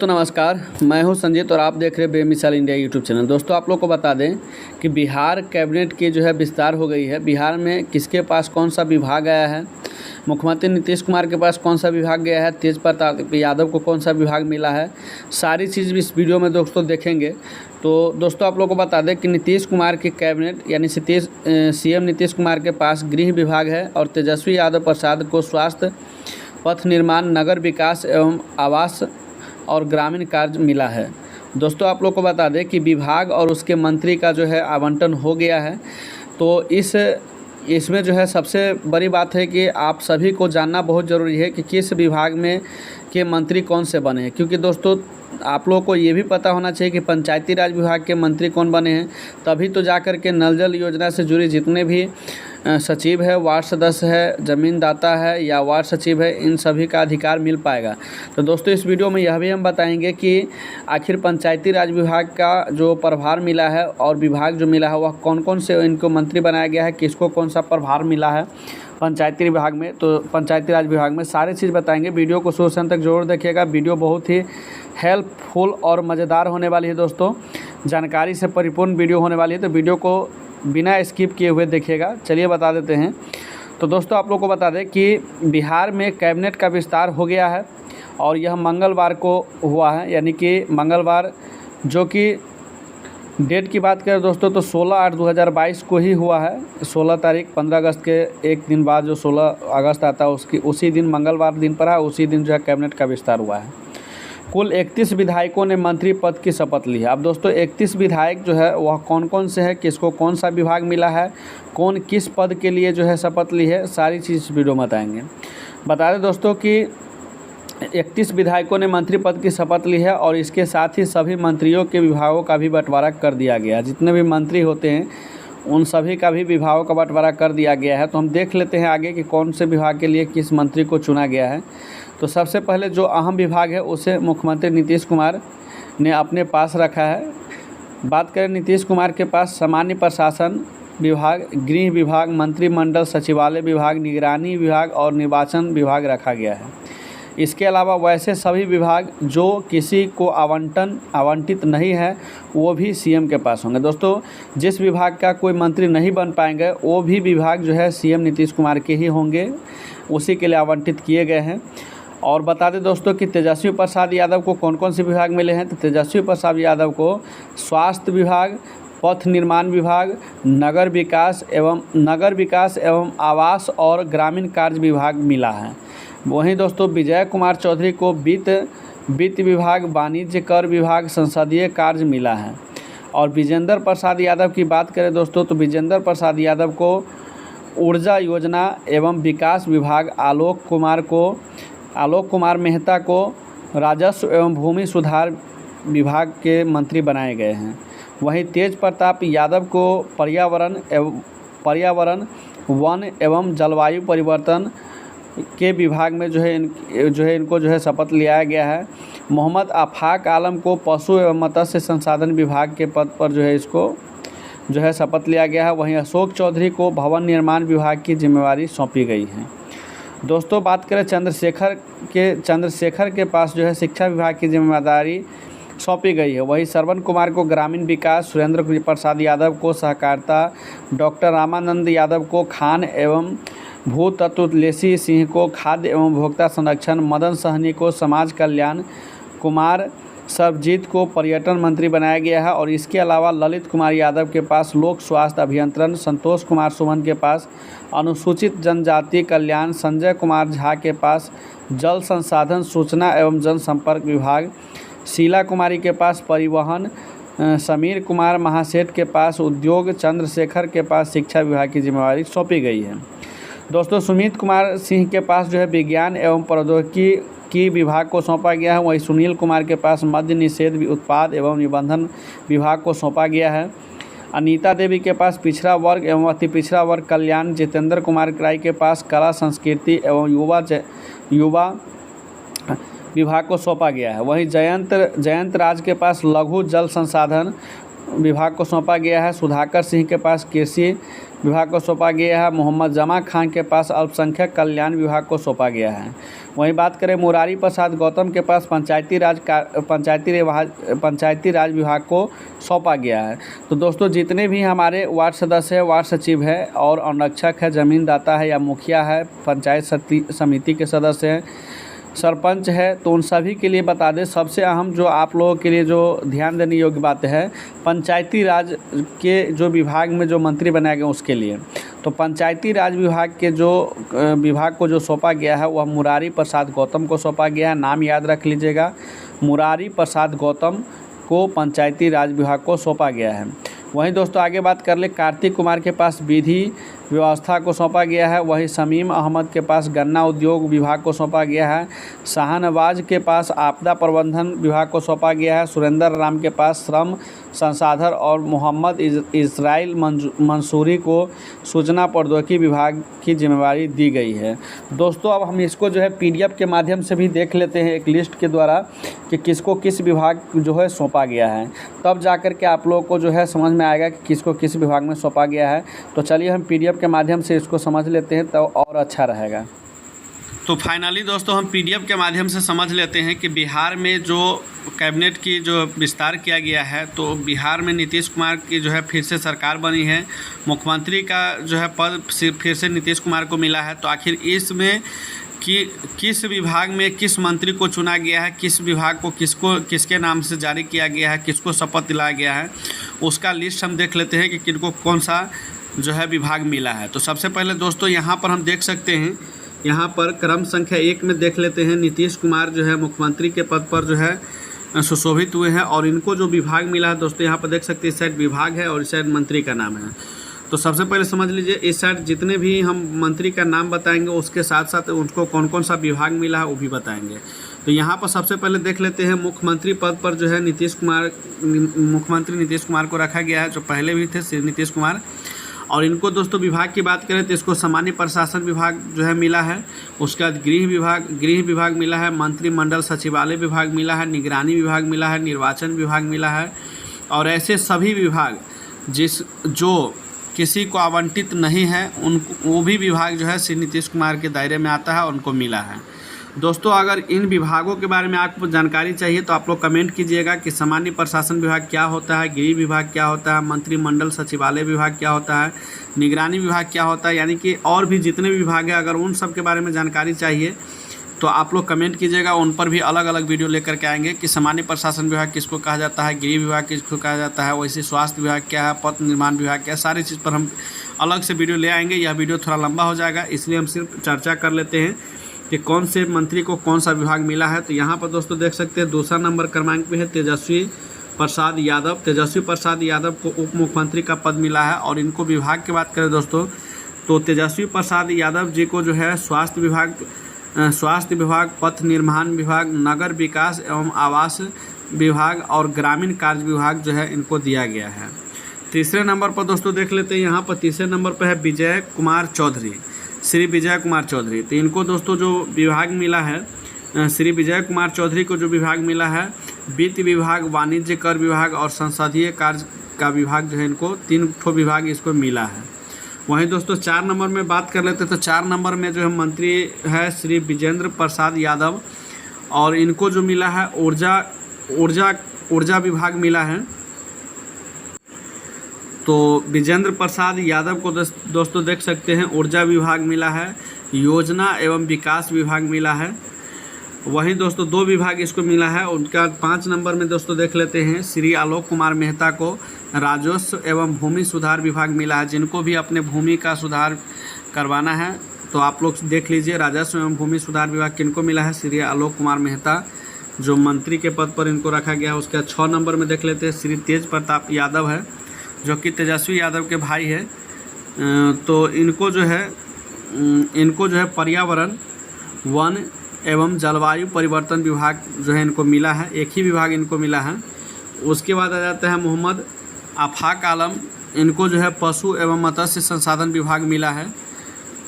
दोस्तों नमस्कार, मैं हूं संजीत और आप देख रहे हैं बेमिसाल इंडिया यूट्यूब चैनल। दोस्तों आप लोग को बता दें कि बिहार कैबिनेट की जो है विस्तार हो गई है। बिहार में किसके पास कौन सा विभाग आया है, मुख्यमंत्री नीतीश कुमार के पास कौन सा विभाग गया है, तेज प्रताप यादव को कौन सा विभाग मिला है, सारी चीज़ इस वीडियो में दोस्तों देखेंगे। तो दोस्तों आप लोग को बता दें कि नीतीश कुमार की कैबिनेट यानी सीएम नीतीश कुमार के पास गृह विभाग है और तेजस्वी यादव प्रसाद को स्वास्थ्य, पथ निर्माण, नगर विकास एवं आवास और ग्रामीण कार्य मिला है। दोस्तों आप लोग को बता दें कि विभाग और उसके मंत्री का जो है आवंटन हो गया है। तो इसमें जो है सबसे बड़ी बात है कि आप सभी को जानना बहुत ज़रूरी है कि किस विभाग में के मंत्री कौन से बने हैं, क्योंकि दोस्तों आप लोगों को ये भी पता होना चाहिए कि पंचायती राज विभाग के मंत्री कौन बने हैं, तभी तो जाकर के नल जल योजना से जुड़ी जितने भी सचिव है, वार्ड सदस्य है, ज़मीनदाता है या वार्ड सचिव है, इन सभी का अधिकार मिल पाएगा। तो दोस्तों इस वीडियो में यह भी हम बताएंगे कि आखिर पंचायती राज विभाग का जो प्रभार मिला है और विभाग जो मिला है वह कौन कौन से इनको मंत्री बनाया गया है, किसको कौन सा प्रभार मिला है पंचायती विभाग में। तो पंचायती राज विभाग में सारी चीज़ बताएंगे। वीडियो को शुरू से अंत तक जरूर देखिएगा। वीडियो बहुत ही हेल्पफुल और मज़ेदार होने वाली है दोस्तों, जानकारी से परिपूर्ण वीडियो होने वाली है। तो वीडियो को बिना स्किप किए हुए देखिएगा। चलिए बता देते हैं। तो दोस्तों आप लोग को बता दें कि बिहार में कैबिनेट का विस्तार हो गया है और यह मंगलवार को हुआ है, यानी कि मंगलवार जो कि डेट की बात करें दोस्तों तो 16/8/2022 को ही हुआ है। 16 तारीख 15 अगस्त के एक दिन बाद जो 16 अगस्त आता है उसी दिन मंगलवार दिन पर है, उसी दिन जो है कैबिनेट का विस्तार हुआ है। कुल 31 विधायकों ने मंत्री पद की शपथ ली है। अब दोस्तों 31 विधायक जो है वह कौन कौन से हैं, किसको कौन सा विभाग मिला है, कौन किस पद के लिए जो है शपथ ली है, सारी चीज़ वीडियो में बताएंगे। बता दें दोस्तों कि 31 विधायकों ने मंत्री पद की शपथ ली है और इसके साथ ही सभी मंत्रियों के विभागों का भी बंटवारा कर दिया गया है। जितने भी मंत्री होते हैं उन सभी का भी विभागों का बंटवारा कर दिया गया है। तो हम देख लेते हैं आगे कि कौन से विभाग के लिए किस मंत्री को चुना गया है। तो सबसे पहले जो अहम विभाग है उसे मुख्यमंत्री नीतीश कुमार ने अपने पास रखा है। बात करें नीतीश कुमार के पास सामान्य प्रशासन विभाग, गृह विभाग, मंत्रिमंडल, सचिवालय विभाग, निगरानी विभाग और निर्वाचन विभाग रखा गया है। इसके अलावा वैसे सभी विभाग जो किसी को आवंटित नहीं है वो भी सीएम के पास होंगे। दोस्तों जिस विभाग का कोई मंत्री नहीं बन पाएंगे वो भी विभाग जो है सीएम नीतीश कुमार के ही होंगे, उसी के लिए आवंटित किए गए हैं। और बता दें दोस्तों कि तेजस्वी प्रसाद यादव को कौन कौन से विभाग मिले हैं। तो तेजस्वी प्रसाद यादव को स्वास्थ्य विभाग, पथ निर्माण विभाग, नगर विकास एवं आवास और ग्रामीण कार्य विभाग मिला है। वहीं दोस्तों विजय कुमार चौधरी को वित्त विभाग, वाणिज्य कर विभाग, संसदीय कार्य मिला है। और विजेंद्र प्रसाद यादव की बात करें दोस्तों तो विजेंद्र प्रसाद यादव को ऊर्जा योजना एवं विकास विभाग, आलोक कुमार मेहता को राजस्व एवं भूमि सुधार विभाग के मंत्री बनाए गए हैं। वहीं तेज प्रताप यादव को पर्यावरण, वन एवं जलवायु परिवर्तन के विभाग में जो है इनको जो है शपथ लिया गया है। मोहम्मद आफाक आलम को पशु एवं मत्स्य संसाधन विभाग के पद पर जो है इसको जो है शपथ लिया गया है। वहीं अशोक चौधरी को भवन निर्माण विभाग की जिम्मेवारी सौंपी गई है। दोस्तों बात करें चंद्रशेखर के पास जो है शिक्षा विभाग की जिम्मेदारी सौंपी गई है। वहीं श्रवण कुमार को ग्रामीण विकास, सुरेंद्र प्रसाद यादव को सहकारिता, डॉक्टर रामानंद यादव को खान एवं भूतत्व, लेसी सिंह को खाद्य एवं उपभोक्ता संरक्षण, मदन सहनी को समाज कल्याण, कुमार सर्वजीत को पर्यटन मंत्री बनाया गया है। और इसके अलावा ललित कुमार यादव के पास लोक स्वास्थ्य अभियंत्रण, संतोष कुमार सुमन के पास अनुसूचित जनजाति कल्याण, संजय कुमार झा के पास जल संसाधन, सूचना एवं जनसंपर्क विभाग, शीला कुमारी के पास परिवहन, समीर कुमार महासेठ के पास उद्योग, चंद्रशेखर के पास शिक्षा विभाग की जिम्मेवारी सौंपी गई है। दोस्तों सुमित कुमार सिंह के पास जो है विज्ञान एवं प्रौद्योगिकी की विभाग को सौंपा गया है। वहीं सुनील कुमार के पास मद्य निषेध, उत्पाद एवं निबंधन विभाग को सौंपा गया है। अनीता देवी के पास पिछड़ा वर्ग एवं अति पिछड़ा वर्ग कल्याण, जितेंद्र कुमार राय के पास कला संस्कृति एवं युवा विभाग को सौंपा गया है। वहीं जयंत राज के पास लघु जल संसाधन विभाग को सौंपा गया है। सुधाकर सिंह के पास कृषि विभाग को सौंपा गया है। मोहम्मद जमा खान के पास अल्पसंख्यक कल्याण विभाग को सौंपा गया है। वहीं बात करें मुरारी प्रसाद गौतम के पास पंचायती राज विभाग को सौंपा गया है। तो दोस्तों जितने भी हमारे वार्ड सदस्य है, वार्ड सचिव है और अनुरक्षक है, ज़मीनदाता है या मुखिया है, पंचायत समिति के सदस्य हैं, सरपंच है, तो उन सभी के लिए बता दें सबसे अहम जो आप लोगों के लिए जो ध्यान देने योग्य बात है पंचायती राज के जो विभाग में जो मंत्री बनाए गए उसके लिए। तो पंचायती राज विभाग के जो विभाग को जो सौंपा गया है वह मुरारी प्रसाद गौतम को सौंपा गया है। नाम याद रख लीजिएगा, मुरारी प्रसाद गौतम को पंचायती राज विभाग को सौंपा गया है। वहीं दोस्तों आगे बात कर ले, कार्तिक कुमार के पास विधि व्यवस्था को सौंपा गया है। वहीं शमीम अहमद के पास गन्ना उद्योग विभाग को सौंपा गया है। शाहनवाज के पास आपदा प्रबंधन विभाग को सौंपा गया है। सुरेंद्र राम के पास श्रम संसाधन और मोहम्मद इस्राइल मंसूरी को सूचना प्रौद्योगिकी विभाग की जिम्मेवारी दी गई है। दोस्तों अब हम इसको जो है PDF के माध्यम से भी देख लेते हैं एक लिस्ट के द्वारा कि किसको किस विभाग जो है सौंपा गया है, तब जाकर के आप लोगों को जो है समझ में आएगा कि किसको किस विभाग में सौंपा गया है। तो चलिए हम PDF के माध्यम से इसको समझ लेते हैं तो और अच्छा रहेगा। तो फाइनली दोस्तों हम PDF के माध्यम से समझ लेते हैं कि बिहार में जो कैबिनेट की जो विस्तार किया गया है, तो बिहार में नीतीश कुमार की जो है फिर से सरकार बनी है। मुख्यमंत्री का जो है पद फिर से नीतीश कुमार को मिला है। तो आखिर इसमें कि किस विभाग में किस मंत्री को चुना गया है, किस विभाग को किसके नाम से जारी किया गया है, किसको शपथ दिलाया गया है, उसका लिस्ट हम देख लेते हैं कि किनको कौन सा जो है विभाग मिला है। तो सबसे पहले दोस्तों यहाँ पर हम देख सकते हैं, यहाँ पर क्रम संख्या 1 में देख लेते हैं नीतीश कुमार जो है मुख्यमंत्री के पद पर जो है सुशोभित हुए हैं और इनको जो विभाग मिला है दोस्तों यहाँ पर देख सकते हैं इस साइड विभाग है और इस साइड मंत्री का नाम है। तो सबसे पहले समझ लीजिए इस साइड जितने भी हम मंत्री का नाम बताएंगे उसके साथ साथ उनको कौन कौन सा विभाग मिला है वो भी बताएंगे। तो यहाँ पर सबसे पहले देख लेते हैं मुख्यमंत्री पद पर जो है मुख्यमंत्री नीतीश कुमार को रखा गया है, जो पहले भी थे श्री नीतीश कुमार। और इनको दोस्तों विभाग की बात करें तो इसको सामान्य प्रशासन विभाग जो है मिला है, उसके बाद गृह विभाग मिला है, मंत्रिमंडल सचिवालय विभाग मिला है, निगरानी विभाग मिला है, निर्वाचन विभाग मिला है और ऐसे सभी विभाग जो किसी को आवंटित नहीं है वो भी विभाग जो है श्री नीतीश कुमार के दायरे में आता है, उनको मिला है। दोस्तों अगर इन विभागों के बारे में आपको जानकारी चाहिए तो आप लोग कमेंट कीजिएगा कि सामान्य प्रशासन विभाग क्या होता है, गृह विभाग क्या होता है, मंत्रिमंडल सचिवालय विभाग क्या होता है, निगरानी विभाग क्या होता है, यानी कि और भी जितने विभाग हैं अगर उन सब के बारे में जानकारी चाहिए तो आप लोग कमेंट कीजिएगा। उन पर भी अलग अलग वीडियो लेकर के आएंगे कि सामान्य प्रशासन विभाग किसको कहा जाता है, गृह विभाग किसको कहा जाता है, वैसे स्वास्थ्य विभाग क्या है, पथ निर्माण विभाग क्या है, सारी चीज़ पर हम अलग से वीडियो ले आएंगे। यह वीडियो थोड़ा लंबा हो जाएगा इसलिए हम सिर्फ चर्चा कर लेते हैं कि कौन से मंत्री को कौन सा विभाग मिला है। तो यहाँ पर दोस्तों देख सकते हैं दूसरा नंबर क्रमांक पे है तेजस्वी प्रसाद यादव। तेजस्वी प्रसाद यादव को उप मुख्यमंत्री का पद मिला है। और इनको विभाग की बात करें दोस्तों तो तेजस्वी प्रसाद यादव जी को जो है स्वास्थ्य विभाग, पथ निर्माण विभाग, नगर विकास एवं आवास विभाग और ग्रामीण कार्य विभाग जो है इनको दिया गया है। तीसरे नंबर पर दोस्तों देख लेते हैं, यहाँ पर तीसरे नंबर पर है विजय कुमार चौधरी, श्री विजय कुमार चौधरी। तो इनको दोस्तों जो विभाग मिला है श्री विजय कुमार चौधरी को जो विभाग मिला है वित्त विभाग, वाणिज्य कर विभाग और संसदीय कार्य का विभाग जो है इनको 3 विभाग इसको मिला है। वहीं दोस्तों 4 नंबर में बात कर लेते हैं तो 4 नंबर में जो है मंत्री है श्री विजेंद्र प्रसाद यादव और इनको जो मिला है ऊर्जा विभाग मिला है। तो विजेंद्र प्रसाद यादव को दोस्तों देख सकते हैं ऊर्जा विभाग मिला है, योजना एवं विकास विभाग मिला है। वहीं दोस्तों 2 विभाग इसको मिला है। उनका 5 नंबर में दोस्तों देख लेते हैं श्री आलोक कुमार मेहता को राजस्व एवं भूमि सुधार विभाग मिला है। जिनको भी अपने भूमि का सुधार करवाना है तो आप लोग देख लीजिए राजस्व एवं भूमि सुधार विभाग किनको मिला है, श्री आलोक कुमार मेहता जो मंत्री के पद पर इनको रखा गया है। उसके 6 नंबर में देख लेते हैं श्री तेज प्रताप यादव है जो कि तेजस्वी यादव के भाई है। तो इनको जो है पर्यावरण, वन एवं जलवायु परिवर्तन विभाग जो है इनको मिला है, एक ही विभाग इनको मिला है। उसके बाद आ जाता है मोहम्मद आफाक आलम, इनको जो है पशु एवं मत्स्य संसाधन विभाग मिला है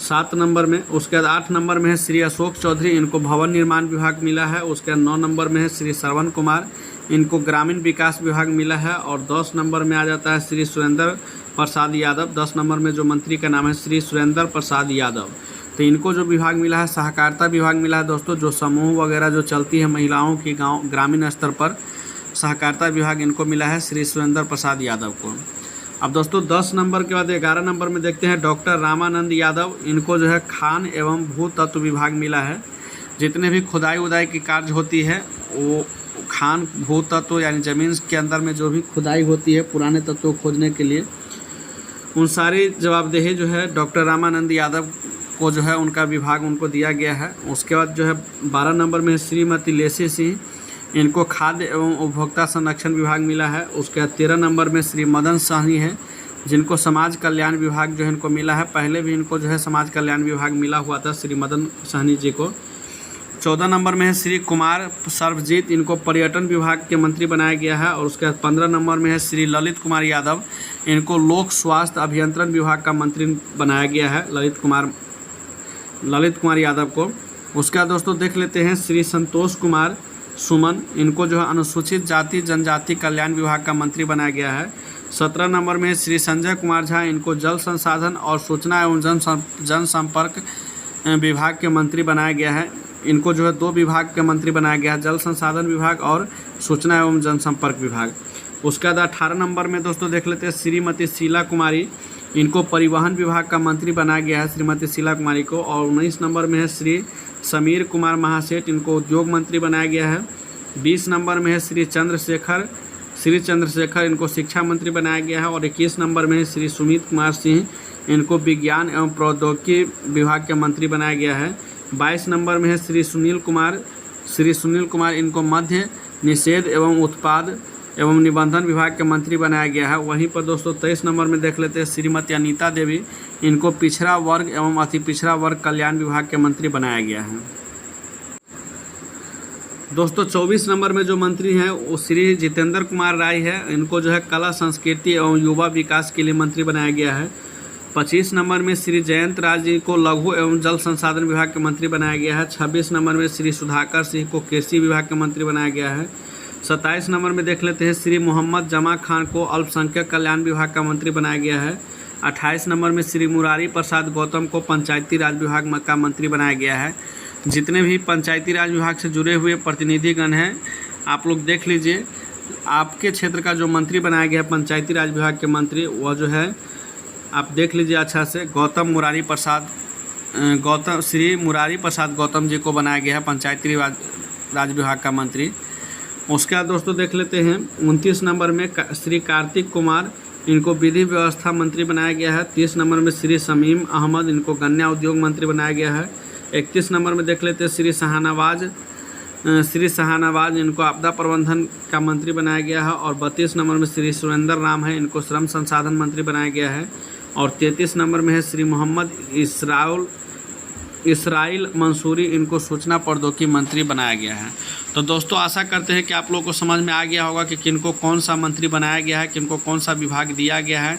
7 नंबर में। उसके बाद 8 नंबर में है श्री अशोक चौधरी, इनको भवन निर्माण विभाग मिला है। उसके बाद 9 नंबर में है श्री श्रवण कुमार, इनको ग्रामीण विकास विभाग मिला है। और 10 नंबर में आ जाता है श्री सुरेंद्र प्रसाद यादव। 10 नंबर में जो मंत्री का नाम है श्री सुरेंद्र प्रसाद यादव। तो इनको जो विभाग मिला है सहकारिता विभाग मिला है दोस्तों, जो समूह वगैरह जो चलती है महिलाओं की गाँव ग्रामीण स्तर पर, सहकारिता विभाग इनको मिला है श्री सुरेंद्र प्रसाद यादव को। अब दोस्तों 10 नंबर के बाद 11 नंबर में देखते हैं डॉक्टर रामानंद यादव। इनको जो है खान एवं भू तत्व विभाग मिला है। जितने भी खुदाई उदाई की कार्य होती है वो खान भू तत्व यानी ज़मीन के अंदर में जो भी खुदाई होती है पुराने तत्वों को खोजने के लिए, उन सारी जवाबदेही जो है डॉक्टर रामानंद यादव को जो है उनका विभाग उनको दिया गया है। उसके बाद जो है 12 नंबर में श्रीमती लेसी सिंह, इनको खाद्य एवं उपभोक्ता संरक्षण विभाग मिला है। उसके बाद 13 नंबर में श्री मदन सहनी है, जिनको समाज कल्याण विभाग जो है इनको मिला है। पहले भी इनको जो है समाज कल्याण विभाग मिला हुआ था श्री मदन सहनी जी को। 14 नंबर में है श्री कुमार सर्वजीत, इनको पर्यटन विभाग के मंत्री बनाया गया है। और उसके बाद 15 नंबर में है श्री ललित कुमार यादव, इनको लोक स्वास्थ्य अभियंत्रण विभाग का मंत्री बनाया गया है ललित कुमार यादव को। उसके बाद दोस्तों देख लेते हैं श्री संतोष कुमार सुमन, इनको जो है अनुसूचित जाति जनजाति कल्याण विभाग का मंत्री बनाया गया है। 17 नंबर में श्री संजय कुमार झा, इनको जल संसाधन और सूचना एवं जनसंपर्क विभाग के मंत्री बनाया गया है। इनको जो है 2 विभाग के मंत्री बनाया गया है, जल संसाधन विभाग और सूचना एवं जनसंपर्क विभाग। उसके बाद 18 नंबर में दोस्तों देख लेते हैं श्रीमती शीला कुमारी, इनको परिवहन विभाग का मंत्री बनाया गया है श्रीमती शीला कुमारी को। और 19 नंबर में है श्री समीर कुमार महासेठ, इनको उद्योग मंत्री बनाया गया है। 20 नंबर में है श्री चंद्रशेखर, इनको शिक्षा मंत्री बनाया गया है। और 21 नंबर में है श्री सुमित कुमार सिंह, इनको विज्ञान एवं प्रौद्योगिकी विभाग के मंत्री बनाया गया है। 22 नंबर में है श्री सुनील कुमार, इनको मध्य निषेध एवं उत्पाद एवं निबंधन विभाग के मंत्री बनाया गया है। वहीं पर दोस्तों 23 नंबर में देख लेते हैं श्रीमती अनीता देवी, इनको पिछड़ा वर्ग एवं अति पिछड़ा वर्ग कल्याण विभाग के मंत्री बनाया गया है। दोस्तों 24 नंबर में जो मंत्री हैं वो श्री जितेंद्र कुमार राय है, इनको जो है कला संस्कृति एवं युवा विकास के लिए मंत्री बनाया गया है। 25 नंबर में श्री जयंत राज जी को लघु एवं जल संसाधन विभाग के मंत्री बनाया गया है। 26 नंबर में श्री सुधाकर सिंह को कृषि विभाग के मंत्री बनाया गया है। 27 नंबर में देख लेते हैं श्री मोहम्मद जमा खान को अल्पसंख्यक कल्याण विभाग का मंत्री बनाया गया है। 28 नंबर में श्री मुरारी प्रसाद गौतम को पंचायती राज विभाग का मंत्री बनाया गया है। जितने भी पंचायती राज विभाग से जुड़े हुए प्रतिनिधिगण हैं आप लोग देख लीजिए, आपके क्षेत्र का जो मंत्री बनाया गया है पंचायती राज विभाग के मंत्री, वह जो है आप देख लीजिए अच्छा से श्री मुरारी प्रसाद गौतम जी को बनाया गया है पंचायती राज विभाग का मंत्री। उसके बाद दोस्तों देख लेते हैं 29 नंबर में श्री कार्तिक कुमार, इनको विधि व्यवस्था मंत्री बनाया गया है। 30 नंबर में श्री शमीम अहमद, इनको गन्ना उद्योग मंत्री बनाया गया है। 31 नंबर में देख लेते हैं श्री शहानवाज, इनको आपदा प्रबंधन का मंत्री बनाया गया है। और 32 नंबर में श्री सुरेंद्र राम है, इनको श्रम संसाधन मंत्री बनाया गया है। और 33 नंबर में है श्री मोहम्मद इसराइल मंसूरी, इनको सूचना प्रौद्योगिकी मंत्री बनाया गया है। तो दोस्तों आशा करते हैं कि आप लोगों को समझ में आ गया होगा कि किनको कौन सा मंत्री बनाया गया है, किनको कौन सा विभाग दिया गया है।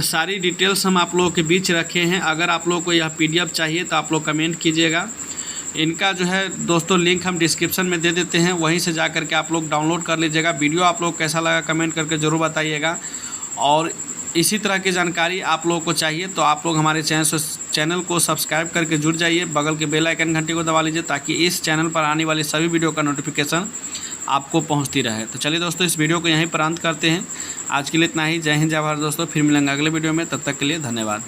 सारी डिटेल्स हम आप लोगों के बीच रखे हैं। अगर आप लोगों को यह PDF चाहिए तो आप लोग कमेंट कीजिएगा। इनका जो है दोस्तों लिंक हम डिस्क्रिप्शन में दे देते हैं, वहीं से जा कर के आप लोग डाउनलोड कर लीजिएगा। वीडियो आप लोग कैसा लगा कमेंट करके ज़रूर बताइएगा। और इसी तरह की जानकारी आप लोगों को चाहिए तो आप लोग हमारे चैनल को सब्सक्राइब करके जुड़ जाइए, बगल के बेल आइकन घंटी को दबा लीजिए ताकि इस चैनल पर आने वाली सभी वीडियो का नोटिफिकेशन आपको पहुंचती रहे। तो चलिए दोस्तों इस वीडियो को यहीं पर अंत करते हैं। आज के लिए इतना ही। जय हिंद जय भारत दोस्तों, फिर मिलेंगे अगले वीडियो में, तब तक के लिए धन्यवाद।